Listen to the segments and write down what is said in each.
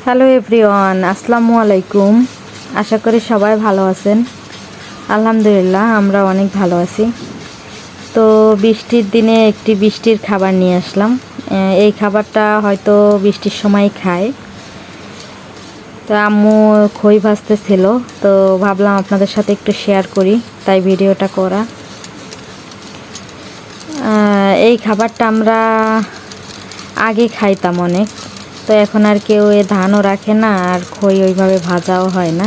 Hello everyone, আসসালামু আলাইকুম। আশা করি সবাই ভালো আছেন। আলহামদুলিল্লাহ, আমরা অনেক ভালো আছি। তো বৃষ্টির দিনে একটি বৃষ্টির খাবার নিয়ে আসলাম। এই খাবারটা হয়তো বৃষ্টির সময় খায়। তো আম্মু খই ভাজতেছিল, তো ভাবলাম আপনাদের সাথে একটু শেয়ার করি, তাই ভিডিওটা করা। এই খাবারটা আমরা আগে খাইতাম অনেক, তো এখন আর কেউ ধানও রাখে না, আর খই ওইভাবে ভাজাও হয় না।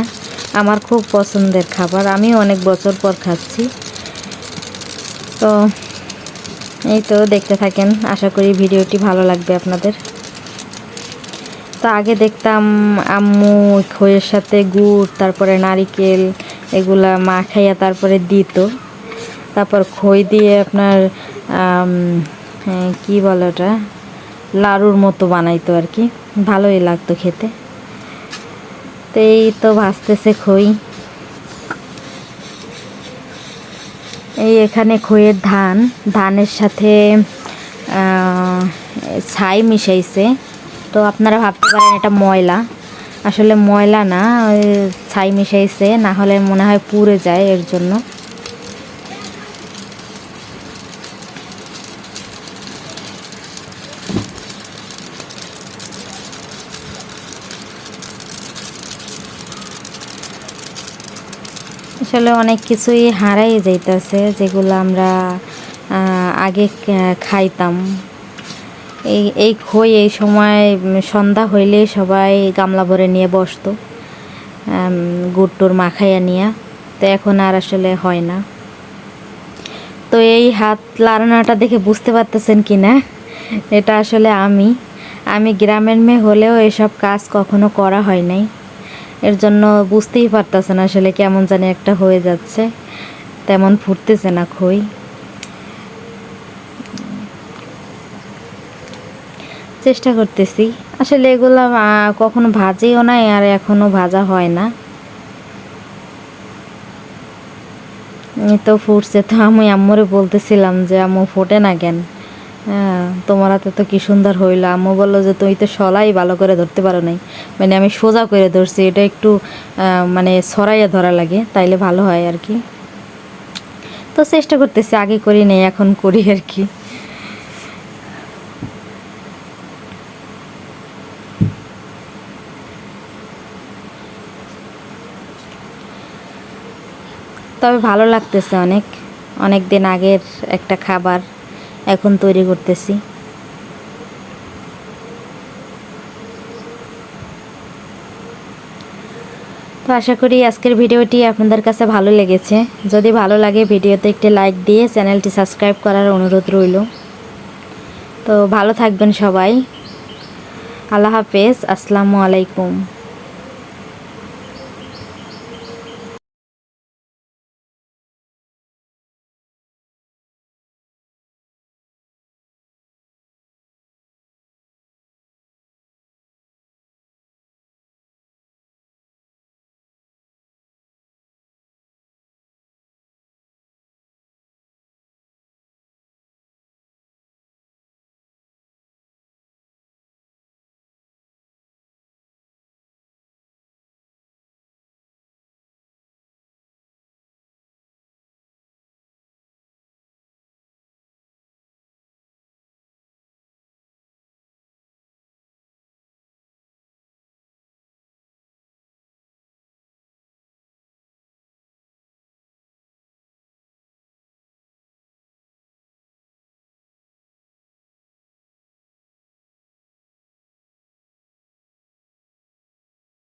আমার খুব পছন্দের খাবার, আমি অনেক বছর পর খাচ্ছি। তো এই তো দেখতে থাকেন, আশা করি ভিডিওটি ভালো লাগবে আপনাদের। তো আগে দেখতাম আম্মু খইয়ের সাথে গুড়, তারপরে নারিকেল এগুলা মাখাইয়া তারপরে দিত। তারপর খই দিয়ে আপনার কি বলে ওটা, লাড়ুর মতো বানাইতো আর কি, ভালোই লাগতো খেতে। তো এই তো ভাজতেছে খই। এই এখানে খইয়ের ধানের সাথে ছাই মিশাইছে। তো আপনারা ভাবতে পারেন এটা ময়লা, আসলে ময়লা না, ওই ছাই মিশাইছে, না হলে মনে হয় পুড়ে যায়, এর জন্য। আসলে অনেক কিছুই হারাই যাইতেছে, যেগুলো আমরা আগে খাইতাম। এই খই এই সময় সন্ধ্যা হইলে সবাই গামলা ভরে নিয়ে বসতো গুড় টুর মাখাইয়া নিয়ে। তো এখন আর আসলে হয় না। তো এই হাত লাড়ানোটা দেখে বুঝতে পারতেছেন কি না, এটা আসলে আমি গ্রামের মেয়ে হলেও এসব কাজ কখনো করা হয় নাই, এর জন্য বুঝতেই পারতেছেন আসলে কেমন জানি একটা হয়ে যাচ্ছে, তেমন ফুটতেছে না খই। চেষ্টা করতেছি, আসলে এগুলা কখনো ভাজিও নাই, আর এখনো ভাজা হয় না। তো ফুটছে, তো আমি আম্মুরে বলতেছিলাম যে আম্মু ফোটে না কেন, তোমার হাতে তো কি সুন্দর হইলো। আম্মু বললো যে তুই তো সলাই ভালো করে ধরতে পারো নাই, মানে আমি সোজা করে ধরছি, এটা একটু মানে ছড়াইয়া ধরা লাগে, তাইলে ভালো হয় আর কি। তো চেষ্টা করতেছি, আগে করি নাই এখন করি আর কি। তবে ভালো লাগতেছে, অনেক অনেক দিন আগের একটা খাবার এখন তৈরি করতেছি। তো আশা করি আজকের ভিডিওটি আপনাদের কাছে ভালো লেগেছে। যদি ভালো লাগে ভিডিওতে একটি লাইক দিয়ে চ্যানেলটি সাবস্ক্রাইব করার অনুরোধ রইল। তো ভালো থাকবেন সবাই। আল্লাহ হাফেজ, আসসালামু আলাইকুম।